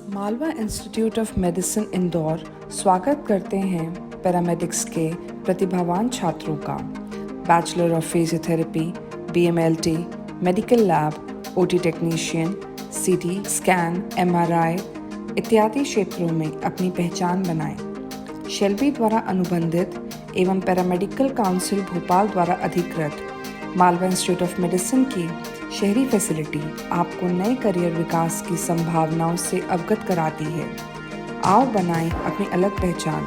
Malwa institute of medicine Indore स्वागत करते हैं पैरामेडिक्स के प्रतिभावान छात्रों का। Bachelor of physiotherapy, BMLT, medical lab, OT technician, CT scan, MRI इत्यादि क्षेत्रों में अपनी पहचान बनाएं। शेल्बी द्वारा अनुबंधित एवं पैरामेडिकल काउंसिल भोपाल द्वारा अधिकृत मालवा इंस्टीट्यूट ऑफ मेडिसिन की शहरी फैसिलिटी आपको नए करियर विकास की संभावनाओं से अवगत कराती है। आओ बनाएं अपनी अलग पहचान।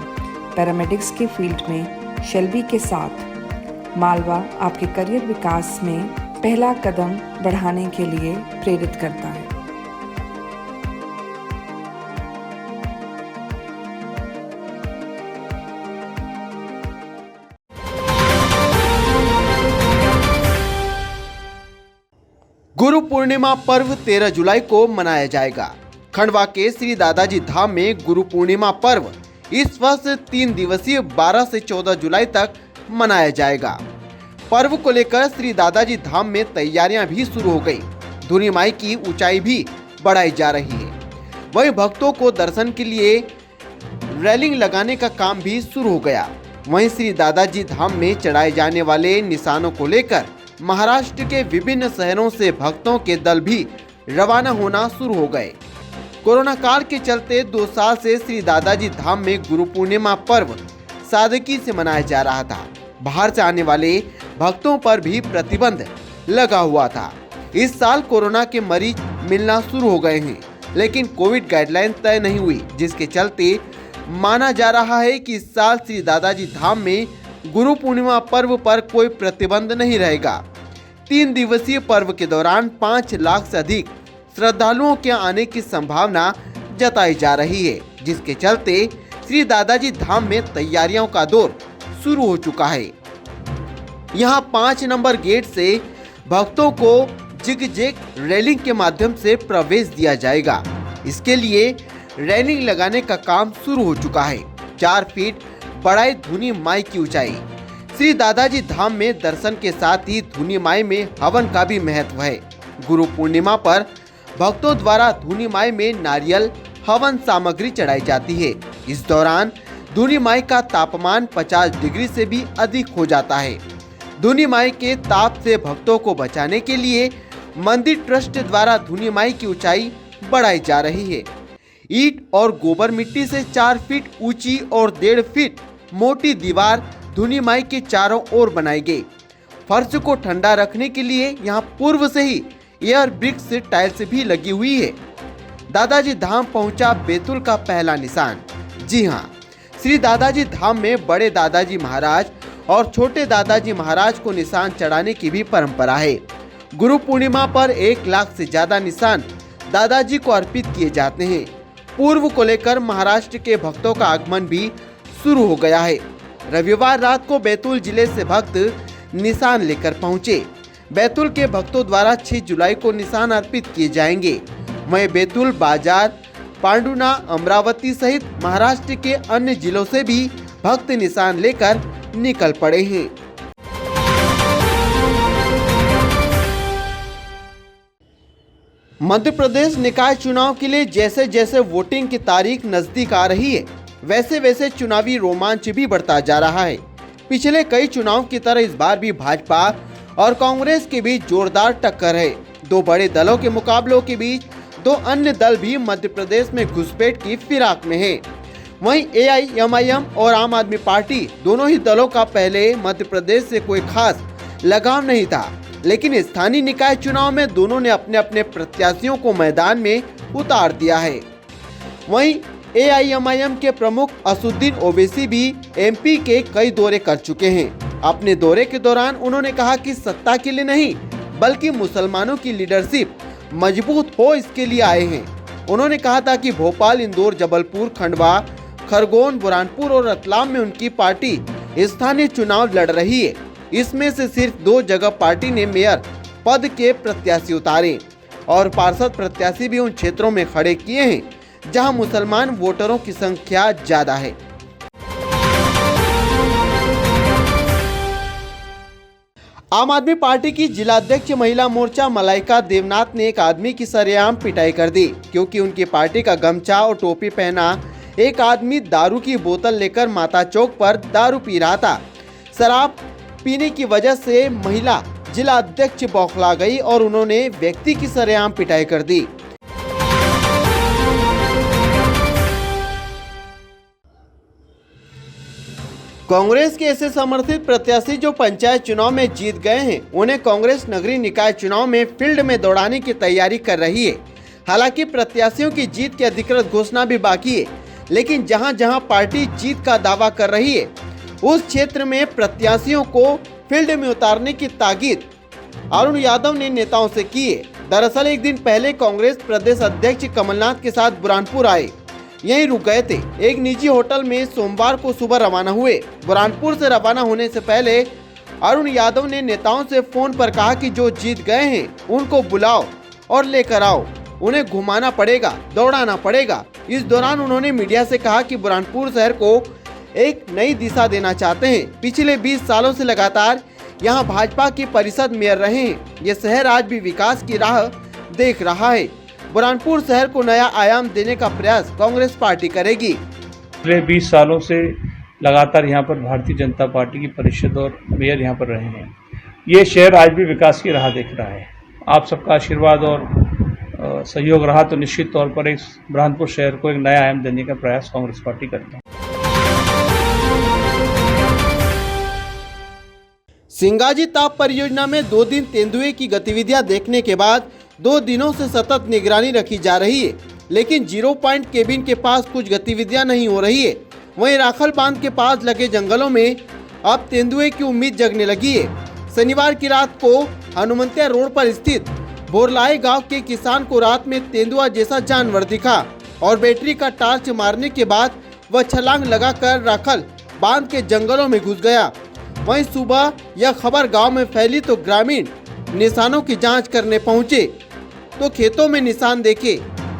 पैरामेडिक्स के फील्ड में शेल्बी के साथ मालवा आपके करियर विकास में पहला कदम बढ़ाने के लिए प्रेरित करता है। गुरु पूर्णिमा पर्व 13 जुलाई को मनाया जाएगा। खंडवा के श्री दादाजी धाम में गुरु पूर्णिमा पर्व इस वर्ष 3 दिवसीय 12 से 14 जुलाई तक मनाया जाएगा। पर्व को लेकर श्री दादाजी धाम में तैयारियां भी शुरू हो गई। धुनी माई की ऊंचाई भी बढ़ाई जा रही है। वहीं भक्तों को दर्शन के लिए रेलिंग लगाने का काम भी शुरू हो गया। वहीं श्री दादाजी धाम में चढ़ाए जाने वाले निशानों को लेकर महाराष्ट्र के विभिन्न शहरों से भक्तों के दल भी रवाना होना शुरू हो गए। कोरोना काल के चलते 2 साल से श्री दादाजी धाम में गुरु पूर्णिमा पर्व सादगी से मनाया जा रहा था। बाहर से आने वाले भक्तों पर भी प्रतिबंध लगा हुआ था। इस साल कोरोना के मरीज मिलना शुरू हो गए हैं, लेकिन कोविड गाइडलाइन तय नहीं हुई, जिसके चलते माना जा रहा है कि इस साल श्री दादाजी धाम में गुरु पूर्णिमा पर्व पर कोई प्रतिबंध नहीं रहेगा। 3 दिवसीय पर्व के दौरान 5 लाख से अधिक श्रद्धालुओं के आने की संभावना जताई जा रही है, जिसके चलते श्री दादाजी धाम में तैयारियों का दौर शुरू हो चुका है। यहां 5 नंबर गेट से भक्तों को जिग-जैग रेलिंग के माध्यम से प्रवेश दिया जाएगा। इसके लिए रेलिंग लगाने का काम शुरू हो चुका है। 4 फीट बढ़ाई धुनी माई की ऊंचाई। श्री दादाजी धाम में दर्शन के साथ ही धुनी माई में हवन का भी महत्व है। गुरु पूर्णिमा पर भक्तों द्वारा धुनी माई में नारियल हवन सामग्री चढ़ाई जाती है। इस दौरान धुनी माई का तापमान 50 डिग्री से भी अधिक हो जाता है। धुनी माई के ताप से भक्तों को बचाने के लिए मंदिर ट्रस्ट द्वारा धुनी माई की ऊंचाई बढ़ाई जा रही है। ईंट और गोबर मिट्टी से 4 फीट ऊंची और 1.5 फीट मोटी दीवार धुनी माई के चारों ओर बनाई गई। फर्श को ठंडा रखने के लिए यहां पूर्व से ही एयर ब्रिक्स टाइल्स भी लगी हुई है। दादाजी धाम पहुंचा बैतूल का पहला निशान। जी हां, श्री दादाजी धाम में बड़े दादाजी महाराज और छोटे दादाजी महाराज को निशान चढ़ाने की भी परंपरा है। गुरु पूर्णिमा पर 1 लाख से ज्यादा निशान दादाजी को अर्पित किए जाते हैं। पूर्व को लेकर महाराष्ट्र के भक्तों का आगमन भी शुरू हो गया है। रविवार रात को बैतूल जिले से भक्त निशान लेकर पहुंचे। बैतूल के भक्तों द्वारा 6 जुलाई को निशान अर्पित किए जाएंगे। वहीं बैतूल बाजार, पांडुना, अमरावती सहित महाराष्ट्र के अन्य जिलों से भी भक्त निशान लेकर निकल पड़े हैं। मध्य प्रदेश निकाय चुनाव के लिए जैसे जैसे वोटिंग की तारीख नजदीक आ रही है, वैसे वैसे चुनावी रोमांच भी बढ़ता जा रहा है। पिछले कई चुनाव की तरह इस बार भी भाजपा और कांग्रेस के बीच जोरदार टक्कर है। 2 बड़े दलों के मुकाबलों के बीच 2 अन्य दल भी मध्य प्रदेश में घुसपैठ की फिराक में है। वहीं AIMIM और आम आदमी पार्टी दोनों ही दलों का पहले मध्य प्रदेश से कोई खास लगाव नहीं था, लेकिन स्थानीय निकाय चुनाव में दोनों ने अपने अपने प्रत्याशियों को मैदान में उतार दिया है। वहीं AIMIM के प्रमुख असुद्दीन ओवैसी भी MP के कई दौरे कर चुके हैं। अपने दौरे के दौरान उन्होंने कहा कि सत्ता के लिए नहीं, बल्कि मुसलमानों की लीडरशिप मजबूत हो, इसके लिए आए हैं। उन्होंने कहा था कि भोपाल, इंदौर, जबलपुर, खंडवा, खरगोन, बुरहानपुर और रतलाम में उनकी पार्टी स्थानीय चुनाव लड़ रही है। इसमें से सिर्फ 2 जगह पार्टी ने मेयर पद के प्रत्याशी उतारे और पार्षद प्रत्याशी भी उन क्षेत्रों में खड़े किए हैं जहां मुसलमान वोटरों की संख्या ज्यादा है। आम आदमी पार्टी की जिलाध्यक्ष महिला मोर्चा मलाइका देवनाथ ने एक आदमी की सरेआम पिटाई कर दी क्योंकि उनकी पार्टी का गमछा और टोपी पहना एक आदमी दारू की बोतल लेकर माता चौक पर दारू पी रहा था। शराब पीने की वजह से महिला जिला अध्यक्ष बौखला गई और उन्होंने व्यक्ति की सरेआम पिटाई कर दी। कांग्रेस के ऐसे समर्थित प्रत्याशी जो पंचायत चुनाव में जीत गए हैं, उन्हें कांग्रेस नगरीय निकाय चुनाव में फील्ड में दौड़ाने की तैयारी कर रही है। हालांकि प्रत्याशियों की जीत की अधिकृत घोषणा भी बाकी है, लेकिन जहां जहां पार्टी जीत का दावा कर रही है, उस क्षेत्र में प्रत्याशियों को फील्ड में उतारने की ताकीद अरुण यादव ने नेताओं से की है। दरअसल एक दिन पहले कांग्रेस प्रदेश अध्यक्ष कमलनाथ के साथ बुरहानपुर आए, यहीं रुक गए थे। एक निजी होटल में सोमवार को सुबह रवाना हुए। बुरहानपुर से रवाना होने से पहले अरुण यादव ने नेताओं से फोन पर कहा कि जो जीत गए हैं उनको बुलाओ और लेकर आओ, उन्हें घुमाना पड़ेगा, दौड़ाना पड़ेगा। इस दौरान उन्होंने मीडिया से कहा कि बुरहानपुर शहर को एक नई दिशा देना चाहते हैं। पिछले 20 सालों से लगातार यहाँ भाजपा के परिषद मेयर रहे हैं। ये शहर आज भी विकास की राह देख रहा है। बुरहानपुर शहर को नया आयाम देने का प्रयास कांग्रेस पार्टी करेगी। पिछले 20 सालों से लगातार यहाँ पर भारतीय जनता पार्टी की परिषद और मेयर यहाँ पर रहे हैं। ये शहर आज भी विकास की राह देख रहा है। आप सबका आशीर्वाद और सहयोग रहा तो निश्चित तौर पर इस बुरहानपुर शहर को एक नया आयाम देने का प्रयास कांग्रेस पार्टी करती है। सिंगाजी ताप परियोजना में 2 दिन तेंदुए की गतिविधियां देखने के बाद 2 दिनों से सतत निगरानी रखी जा रही है, लेकिन 0 पॉइंट केबिन के पास कुछ गतिविधियां नहीं हो रही है। वहीं राखल बांध के पास लगे जंगलों में अब तेंदुए की उम्मीद जगने लगी है। शनिवार की रात को हनुमंतिया रोड पर स्थित बोरलाई गांव के किसान को रात में तेंदुआ जैसा जानवर दिखा और बैटरी का टार्च मारने के बाद वह छलांग लगाकर राखल बांध के जंगलों में घुस गया। वहीं सुबह यह खबर गांव में फैली तो ग्रामीण निशानों की जांच करने पहुंचे तो खेतों में निशान देखे।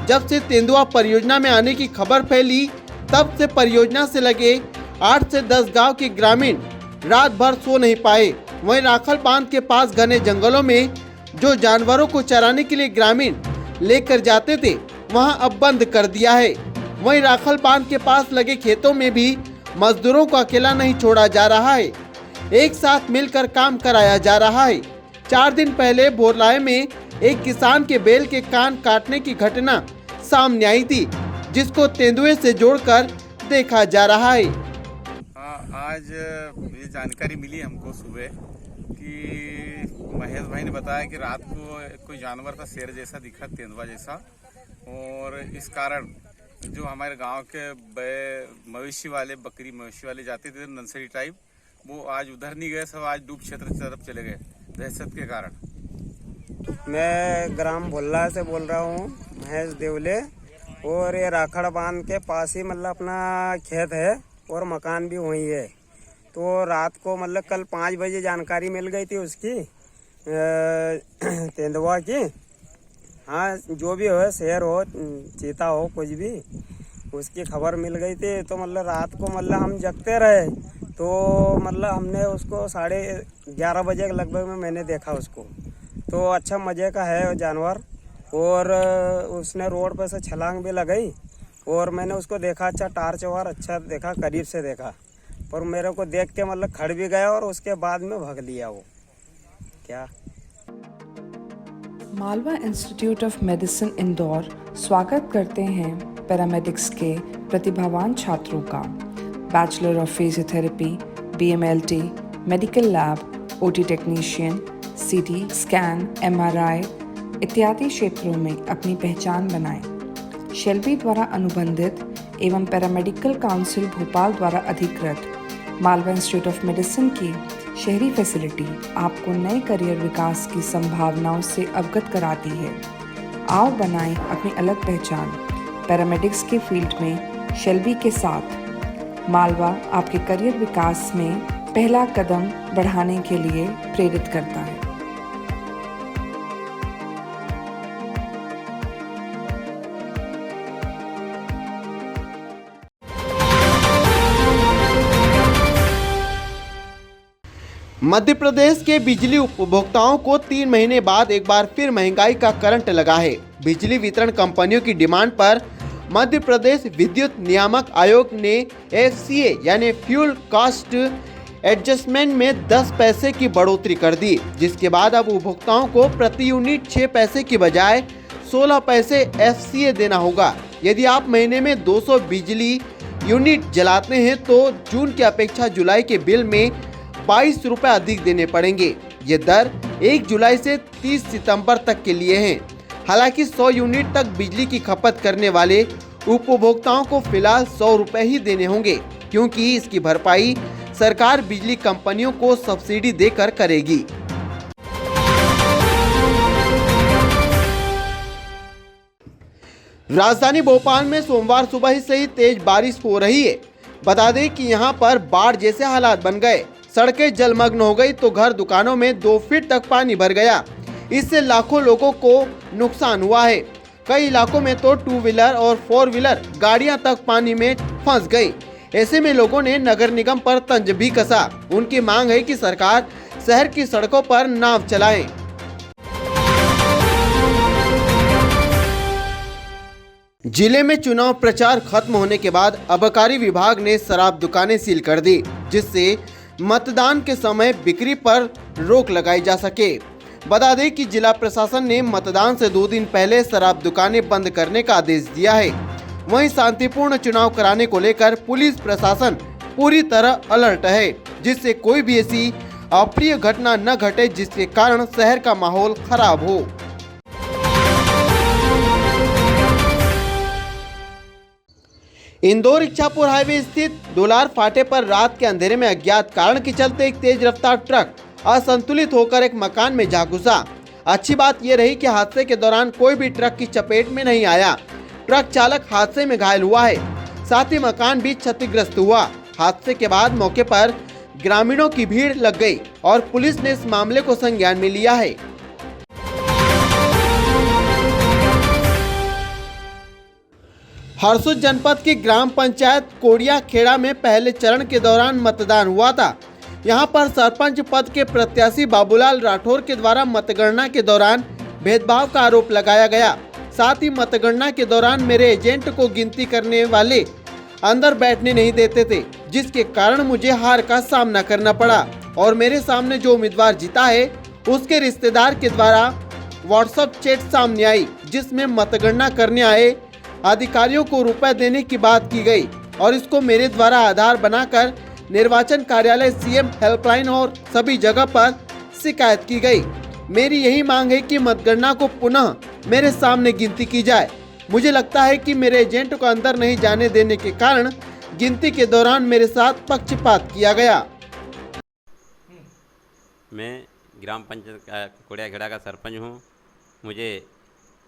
जब से तेंदुआ परियोजना में आने की खबर फैली, तब से परियोजना से लगे 8 से 10 गांव के ग्रामीण रात भर सो नहीं पाए। वहीं राखल बांध के पास घने जंगलों में जो जानवरों को चराने के लिए ग्रामीण लेकर जाते थे, वहां अब बंद कर दिया है। वहीं राखल बांध के पास लगे खेतों में भी मजदूरों को अकेला नहीं छोड़ा जा रहा है, एक साथ मिलकर काम कराया जा रहा है। 4 दिन पहले बोरलाई में एक किसान के बैल के कान काटने की घटना सामने आई थी, जिसको तेंदुए से जोड़कर देखा जा रहा है। आज ये जानकारी मिली हमको सुबह कि महेश भाई ने बताया कि रात को कोई जानवर था, शेर जैसा दिखा, तेंदुआ जैसा, और इस कारण जो हमारे गांव के मवेशी वाले, बकरी मवेशी वाले जाते थे नर्सरी टाइप, वो आज उधर नहीं गए, सब आज डूब क्षेत्र की तरफ चले गए दहशत के कारण। मैं ग्राम भोल्ला से बोल रहा हूँ, महेश देवले, और ये राखड़ बांध के पास ही मतलब अपना खेत है और मकान भी वही है। तो रात को मतलब कल 5 बजे जानकारी मिल गई थी उसकी तेंदुआ की। हाँ, जो भी हो, शेर हो, चीता हो, कुछ भी, उसकी खबर मिल गई थी। तो मतलब रात को मतलब हम जगते रहे, तो मतलब हमने उसको 11:30 बजे के लगभग में मैंने देखा उसको। तो अच्छा मजे का है जानवर, और उसने रोड पर से छलांग भी लगाई और मैंने उसको देखा। अच्छा टार्च वार अच्छा देखा, करीब से देखा, पर मेरे को देख के मतलब खड़ भी गया और उसके बाद में भाग लिया वो। क्या Malwa institute of medicine Indore स्वागत करते हैं पैरामेडिक्स के प्रतिभावान छात्रों का। Bachelor of physiotherapy, BMLT, medical lab, OT technician, CT scan, MRI इत्यादि क्षेत्रों में अपनी पहचान बनाएं। शेल्बी द्वारा अनुबंधित एवं पैरामेडिकल काउंसिल भोपाल द्वारा अधिकृत मालवा इंस्टीट्यूट ऑफ मेडिसिन की शहरी फैसिलिटी आपको नए करियर विकास की संभावनाओं से अवगत कराती है। आओ बनाएं अपनी अलग पहचान। पैरामेडिक्स के फील्ड में शेल्बी के साथ मालवा आपके करियर विकास में पहला कदम बढ़ाने के लिए प्रेरित करता है। मध्य प्रदेश के बिजली उपभोक्ताओं को 3 महीने बाद एक बार फिर महंगाई का करंट लगा है। बिजली वितरण कंपनियों की डिमांड पर मध्य प्रदेश विद्युत नियामक आयोग ने FCA यानी फ्यूल कॉस्ट एडजस्टमेंट में 10 पैसे की बढ़ोतरी कर दी, जिसके बाद अब उपभोक्ताओं को प्रति यूनिट 6 पैसे की बजाय 16 पैसे FCA देना होगा। यदि आप महीने में 200 बिजली यूनिट जलाते हैं तो जून की अपेक्षा जुलाई के बिल में 22 रुपए अधिक देने पड़ेंगे। ये दर 1 जुलाई से 30 सितंबर तक के लिए है। हालांकि 100 यूनिट तक बिजली की खपत करने वाले उपभोक्ताओं को फिलहाल 100 रुपए ही देने होंगे, क्योंकि इसकी भरपाई सरकार बिजली कंपनियों को सब्सिडी देकर करेगी। राजधानी भोपाल में सोमवार सुबह से ही तेज बारिश हो रही है। बता दें कि यहां पर बाढ़ जैसे हालात बन गए, सड़कें जलमग्न हो गई तो घर दुकानों में 2 फीट तक पानी भर गया। इससे लाखों लोगों को नुकसान हुआ है। कई इलाकों में तो 2 व्हीलर और 4 व्हीलर गाड़ियां तक पानी में फंस गई। ऐसे में लोगों ने नगर निगम पर तंज भी कसा। उनकी मांग है कि सरकार शहर की सड़कों पर नाव चलाए। जिले में चुनाव प्रचार खत्म होने के बाद आबकारी विभाग ने शराब दुकानें सील कर दी, जिससे मतदान के समय बिक्री पर रोक लगाई जा सके। बता दें कि जिला प्रशासन ने मतदान से 2 दिन पहले शराब दुकानें बंद करने का आदेश दिया है। वहीं शांतिपूर्ण चुनाव कराने को लेकर पुलिस प्रशासन पूरी तरह अलर्ट है, जिससे कोई भी ऐसी अप्रिय घटना न घटे जिसके कारण शहर का माहौल खराब हो। इंदौर इच्छापुर हाईवे स्थित डोलार फाटे पर रात के अंधेरे में अज्ञात कारण के चलते एक तेज रफ्तार ट्रक असंतुलित होकर एक मकान में जा घुसा। अच्छी बात यह रही कि हादसे के दौरान कोई भी ट्रक की चपेट में नहीं आया। ट्रक चालक हादसे में घायल हुआ है, साथ ही मकान भी क्षतिग्रस्त हुआ। हादसे के बाद मौके पर ग्रामीणों की भीड़ लग गई और पुलिस ने इस मामले को संज्ञान में लिया है। हरसुद जनपद की ग्राम पंचायत कोड़िया खेड़ा में पहले चरण के दौरान मतदान हुआ था। यहां पर सरपंच पद के प्रत्याशी बाबूलाल राठौर के द्वारा मतगणना के दौरान भेदभाव का आरोप लगाया गया। साथ ही मतगणना के दौरान मेरे एजेंट को गिनती करने वाले अंदर बैठने नहीं देते थे, जिसके कारण मुझे हार का सामना करना पड़ा और मेरे सामने जो उम्मीदवार जीता है उसके रिश्तेदार के द्वारा व्हाट्सएप चैट सामने आई, जिसमें मतगणना करने आए अधिकारियों को रुपए देने की बात की गई और इसको मेरे द्वारा आधार बनाकर निर्वाचन कार्यालय, सीएम हेल्पलाइन और सभी जगह पर शिकायत की गई। मेरी यही मांग है कि मतगणना को पुनः मेरे सामने गिनती की जाए। मुझे लगता है कि मेरे एजेंट को अंदर नहीं जाने देने के कारण गिनती के दौरान मेरे साथ पक्षपात किया गया। मैं ग्राम पंचायत कोड़िया खेड़ा का सरपंच हूँ। मुझे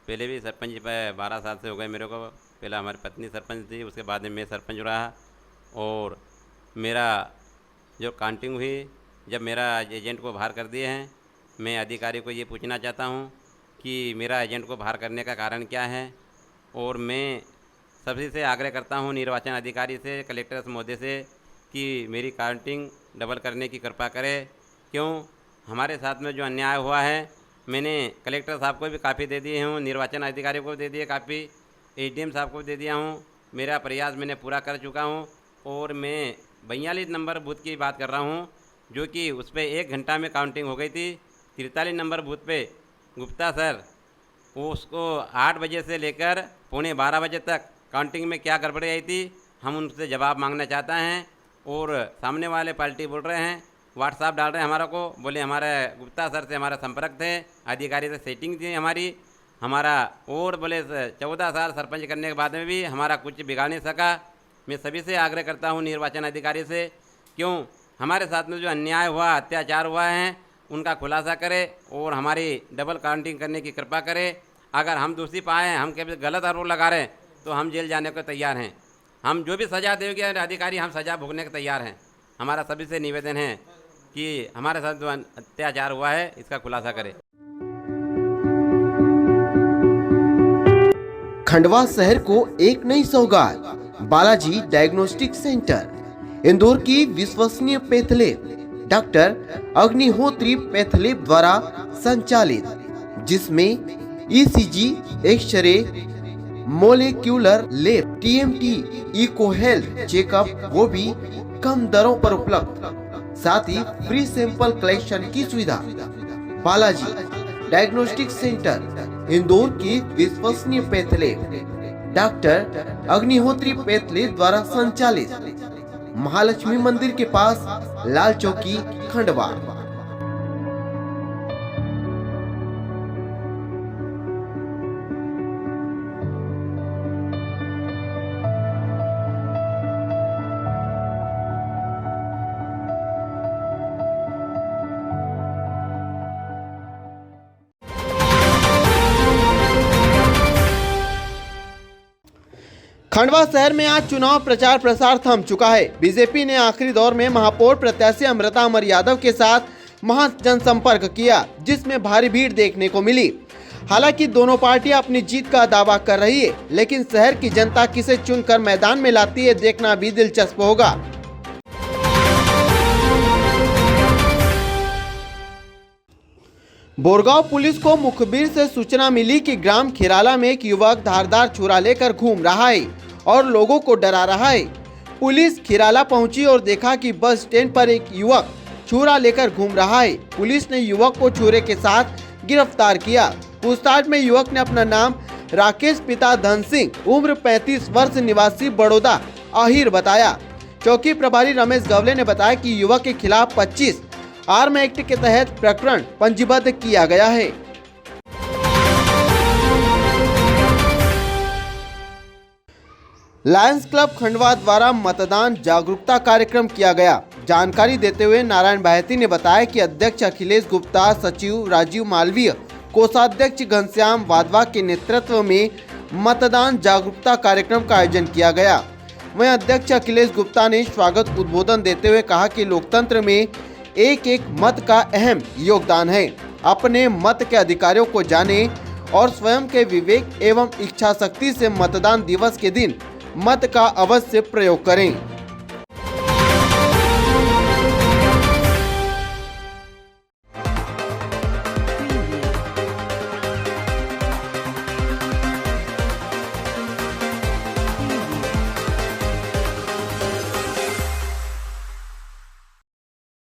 पहले भी सरपंच 12 साल से हो गए मेरे को। पहला हमारी पत्नी सरपंच थी, उसके बाद में मैं सरपंच रहा। और मेरा जो काउंटिंग हुई, जब मेरा एजेंट को बाहर कर दिए हैं, मैं अधिकारी को ये पूछना चाहता हूँ कि मेरा एजेंट को बाहर करने का कारण क्या है। और मैं सभी से आग्रह करता हूँ, निर्वाचन अधिकारी से, कलेक्टर महोदय से, कि मेरी काउंटिंग डबल करने की कृपा करें। क्यों, हमारे साथ में जो अन्याय हुआ है, मैंने कलेक्टर साहब को भी काफ़ी दे दिए हूँ, निर्वाचन अधिकारी को दे दिए काफ़ी, एडीएम साहब को दे दिया हूँ। मेरा प्रयास मैंने पूरा कर चुका हूँ। और मैं 42 नंबर बूथ की बात कर रहा हूँ, जो कि उस पर 1 घंटा में काउंटिंग हो गई थी। 43 नंबर बूथ पे गुप्ता सर, उसको 8 बजे से लेकर 11:15 बजे तक काउंटिंग में क्या गड़बड़ी आई थी, हम उनसे जवाब मांगना चाहते हैं। और सामने वाले पार्टी बोल रहे हैं, व्हाट्सएप डाल रहे हैं हमारा को, बोले हमारे गुप्ता सर से हमारा संपर्क थे, अधिकारी से सेटिंग थी हमारा। और बोले 14 साल सरपंच करने के बाद में भी हमारा कुछ बिगाड़ नहीं सका। मैं सभी से आग्रह करता हूँ, निर्वाचन अधिकारी से, क्यों हमारे साथ में जो अन्याय हुआ, अत्याचार हुआ है, उनका खुलासा करे और हमारी डबल काउंटिंग करने की कृपा करे। अगर हम दोषी पाए हैं, हम कभी गलत आरोप लगा रहे हैं, तो हम जेल जाने को तैयार हैं। हम जो भी सज़ा देंगे अधिकारी, हम सज़ा भुगतने को तैयार हैं। हमारा सभी से निवेदन है कि हमारे साथ जो अत्याचार हुआ है, इसका खुलासा करें। खंडवा शहर को एक नई सौगात, बालाजी डायग्नोस्टिक सेंटर। इंदौर की विश्वसनीय पैथलैब डॉक्टर अग्निहोत्री पैथलैब द्वारा संचालित, जिसमें ECG, x-ray, molecular lab, TMT, echo health checkup वो भी कम दरों पर उपलब्ध, साथ ही फ्री सैंपल कलेक्शन की सुविधा। बालाजी डायग्नोस्टिक सेंटर, इंदौर की विश्वसनीय पैथलैब डॉक्टर अग्निहोत्री पैथलैब द्वारा संचालित, महालक्ष्मी मंदिर के पास, लाल चौकी, खंडवा। खंडवा शहर में आज चुनाव प्रचार प्रसार थम चुका है। बीजेपी ने आखिरी दौर में महापौर प्रत्याशी अमृता अमर यादव के साथ महा जनसंपर्क किया, जिसमें भारी भीड़ देखने को मिली। हालांकि दोनों पार्टियां अपनी जीत का दावा कर रही है, लेकिन शहर की जनता किसे चुनकर मैदान में लाती है, देखना भी दिलचस्प होगा। बोरगांव पुलिस को मुखबिर से सूचना मिली कि ग्राम खिराला में एक युवक धारदार छुरा लेकर घूम रहा है और लोगों को डरा रहा है। पुलिस खिराला पहुंची और देखा कि बस स्टैंड पर एक युवक छुरा लेकर घूम रहा है। पुलिस ने युवक को छुरे के साथ गिरफ्तार किया। पूछताछ में युवक ने अपना नाम राकेश पिता धन सिंह, उम्र 35 वर्ष, निवासी बड़ौदा आहिर बताया। चौकी प्रभारी रमेश गवले ने बताया कि युवक के खिलाफ 25 आर्म एक्ट के तहत प्रकरण पंजीबद्ध किया गया है। लायंस क्लब खंडवा द्वारा मतदान जागरूकता कार्यक्रम किया गया। जानकारी देते हुए नारायण बाहेती ने बताया कि अध्यक्ष अखिलेश गुप्ता, सचिव राजीव मालवीय, कोषाध्यक्ष घनश्याम वाधवा के नेतृत्व में मतदान जागरूकता कार्यक्रम का आयोजन किया गया। वहीं अध्यक्ष अखिलेश गुप्ता ने स्वागत उद्बोधन देते हुए कहा कि लोकतंत्र में एक एक मत का अहम योगदान है। अपने मत के अधिकारों को जानें और स्वयं के विवेक एवं इच्छा शक्ति से मतदान दिवस के दिन मत का अवश्य प्रयोग करें।